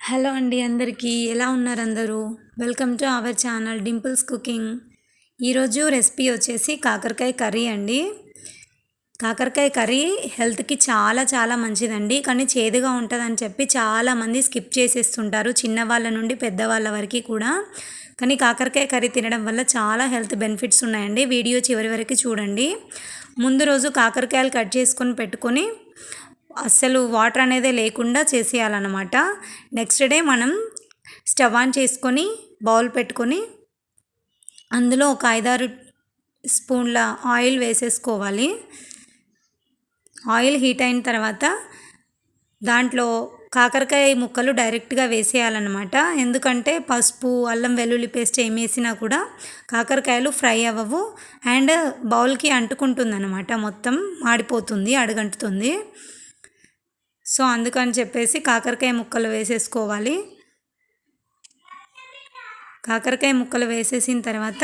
Hello అండి, అందరికీ ఎలా ఉన్నారు అందరూ? Welcome to our channel Dimple's cooking. ఈరోజు రెసిపీ వచ్చేసి కాకరకాయ కర్రీ అండి. కాకరకాయ కర్రీ హెల్త్కి చాలా చాలా మంచిదండి. కానీ చేదుగా ఉంటుందని చెప్పి చాలామంది స్కిప్ చేసేస్తుంటారు, చిన్నవాళ్ళ నుండి పెద్దవాళ్ళ వరకు కూడా. కానీ కాకరకాయ కర్రీ తినడం వల్ల చాలా హెల్త్ బెనిఫిట్స్ ఉన్నాయండి. వీడియో చివరి వరకు చూడండి. ముందు రోజు కాకరకాయలు కట్ చేసుకొని పెట్టుకొని అస్సలు వాటర్ అనేది లేకుండా చేసేయాలన్నమాట. నెక్స్ట్ డే మనం స్టవ్ ఆన్ చేసుకొని బౌల్ పెట్టుకొని అందులో ఒక 5-6 స్పూన్ల ఆయిల్ వేసేసుకోవాలి. ఆయిల్ హీట్ అయిన తర్వాత దాంట్లో కాకరకాయ ముక్కలు డైరెక్ట్గా వేసేయాలన్నమాట. ఎందుకంటే పసుపు, అల్లం వెల్లుల్లి పేస్ట్ ఏం వేసినా కూడా కాకరకాయలు ఫ్రై అవ్వవు అండ్ బౌల్కి అంటుకుంటుంది అన్నమాట, మొత్తం మాడిపోతుంది, అడుగంటుతుంది. సో అందుకని చెప్పేసి కాకరకాయ ముక్కలు వేసేసుకోవాలి. కాకరకాయ ముక్కలు వేసేసిన తర్వాత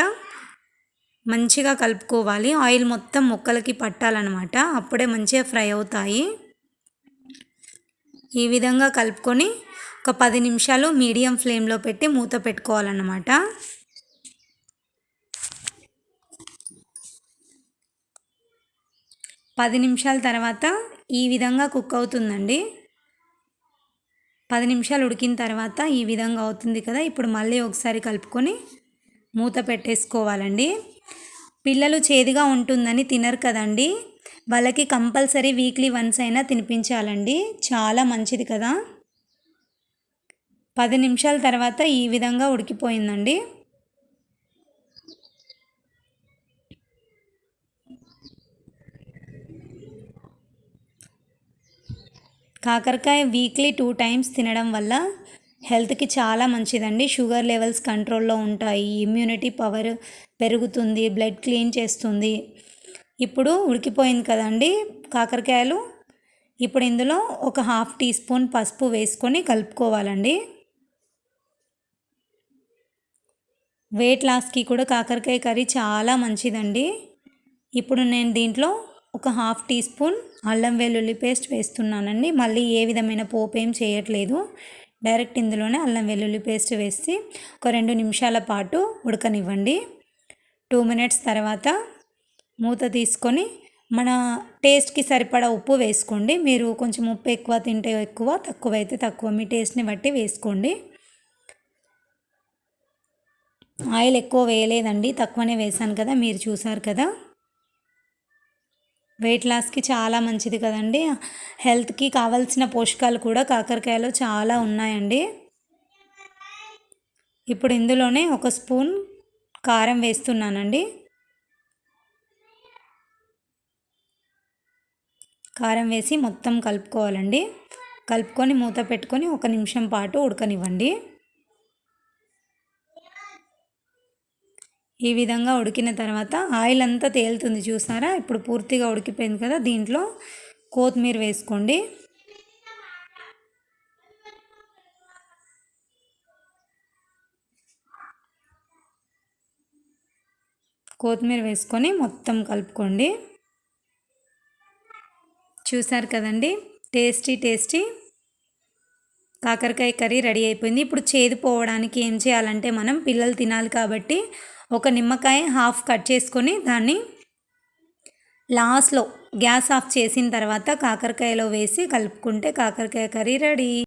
మంచిగా కలుపుకోవాలి. ఆయిల్ మొత్తం ముక్కలకి పట్టాలన్నమాట, అప్పుడే మంచిగా ఫ్రై అవుతాయి. ఈ విధంగా కలుపుకొని ఒక 10 నిమిషాలు మీడియం ఫ్లేమ్లో పెట్టి మూత పెట్టుకోవాలన్నమాట. 10 నిమిషాల తర్వాత ఈ విధంగా కుక్ అవుతుందండి. 10 నిమిషాలు ఉడికిన తర్వాత ఈ విధంగా అవుతుంది కదా. ఇప్పుడు మళ్ళీ ఒకసారి కలుపుకొని మూత పెట్టేసుకోవాలండి. పిల్లలు చేదుగా ఉంటుందని తినరు కదండి, వాళ్ళకి కంపల్సరీ వీక్లీ వన్స్ అయినా తినిపించాలండి, చాలా మంచిది కదా. 10 నిమిషాల తర్వాత ఈ విధంగా ఉడికిపోయిందండి. కాకరకాయ వీక్లీ 2 టైమ్స్ తినడం వల్ల హెల్త్కి చాలా మంచిదండి. షుగర్ లెవెల్స్ కంట్రోల్లో ఉంటాయి, ఇమ్యూనిటీ పవర్ పెరుగుతుంది, బ్లడ్ క్లీన్ చేస్తుంది. ఇప్పుడు ఉడికిపోయింది కదండి కాకరకాయలు. ఇప్పుడు ఇందులో ఒక 1/2 టీ స్పూన్ పసుపు వేసుకొని కలుపుకోవాలండి. వెయిట్ లాస్కి కూడా కాకరకాయ కర్రీ చాలా మంచిదండి. ఇప్పుడు నేను దీంట్లో ఒక 1/2 టీ స్పూన్ అల్లం వెల్లుల్లి పేస్ట్ వేస్తున్నానండి. మళ్ళీ ఏ విధమైన పోపు ఏం చేయట్లేదు, డైరెక్ట్ ఇందులోనే అల్లం వెల్లుల్లి పేస్ట్ వేసి ఒక 2 నిమిషాల పాటు ఉడకనివ్వండి. 2 మినిట్స్ తర్వాత మూత తీసుకొని మన టేస్ట్కి సరిపడా ఉప్పు వేసుకోండి. మీరు కొంచెం ఉప్పు ఎక్కువ తింటే ఎక్కువ, తక్కువ అయితే తక్కువ, మీ టేస్ట్ని బట్టి వేసుకోండి. ఆయిల్ ఎక్కువ వేయలేదండి, తక్కువనే వేసాను కదా, మీరు చూసారు కదా. వెయిట్ లాస్కి చాలా మంచిది కదండి. హెల్త్కి కావాల్సిన పోషకాలు కూడా కాకరకాయలో చాలా ఉన్నాయండి. ఇప్పుడు ఇందులోనే ఒక స్పూన్ కారం వేస్తున్నానండి. కారం వేసి మొత్తం కలుపుకోవాలండి. కలుపుకొని మూత పెట్టుకొని 1 నిమిషం పాటు ఉడకనివ్వండి. ఈ విధంగా ఉడికిన తర్వాత ఆయిల్ అంతా తేలుతుంది, చూసారా. ఇప్పుడు పూర్తిగా ఉడికిపోయింది కదా. దీంట్లో కొత్తిమీర వేసుకోండి. కొత్తిమీర వేసుకొని మొత్తం కలుపుకోండి. చూసారు కదండి, టేస్టీ కాకరకాయ కర్రీ రెడీ అయిపోయింది. ఇప్పుడు చేదు పోవడానికి ఏం చేయాలంటే, మనం పిల్లలు తినాలి కాబట్టి ఒక నిమ్మకాయ హాఫ్ కట్ చేసుకొని దాన్ని లాస్ట్లో గ్యాస్ ఆఫ్ చేసిన తర్వాత కాకరకాయలో వేసి కలుపుకుంటే కాకరకాయ కర్రీ రెడీ.